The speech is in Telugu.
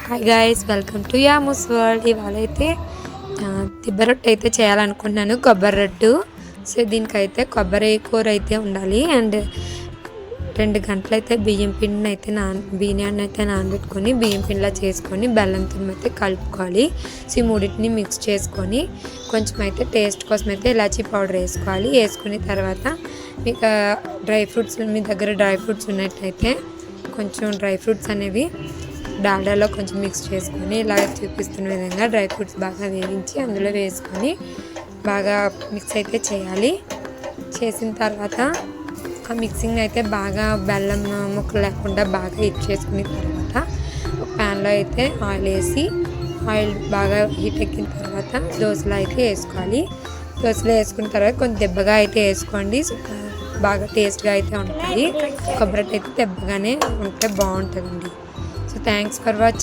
Hi guys, welcome to Yamu's world. ఇవాళ అయితే దిబ్బ రొట్టె అయితే చేయాలనుకుంటున్నాను, కొబ్బరి రొట్టు. సో దీనికైతే కొబ్బరి కూర అయితే ఉండాలి. అండ్ 2 గంటలు అయితే బియ్యం బియ్యాన్ని అయితే నానబెట్టుకొని బియ్యం పిండిలా చేసుకొని బెల్లంతో అయితే కలుపుకోవాలి. సో ఈ మూడింటిని మిక్స్ చేసుకొని కొంచెం అయితే టేస్ట్ కోసం అయితే ఇలాచీ పౌడర్ వేసుకోవాలి. వేసుకున్న తర్వాత మీకు మీ దగ్గర డ్రై ఫ్రూట్స్ ఉన్నట్టయితే కొంచెం డ్రై ఫ్రూట్స్ అనేవి డాల్డాలో కొంచెం మిక్స్ చేసుకొని ఇలా చూపిస్తున్న విధంగా డ్రై ఫ్రూట్స్ బాగా వేయించి అందులో వేసుకొని బాగా మిక్స్ అయితే చేయాలి. చేసిన తర్వాత ఆ మిక్సింగ్ అయితే బాగా బెల్లం ముక్కలు లేకుండా బాగా చేసుకున్న తర్వాత ఒక ప్యాన్లో అయితే ఆయిల్ వేసి ఆయిల్ బాగా హీట్ ఎక్కిన తర్వాత దోశలో అయితే వేసుకోవాలి. దోశలో వేసుకున్న తర్వాత కొంచెం దెబ్బగా అయితే వేసుకోండి, బాగా టేస్ట్గా అయితే ఉంటుంది. కొబ్బరి అయితే దెబ్బగానే ఉంటే బాగుంటుందండి. So thanks for watching.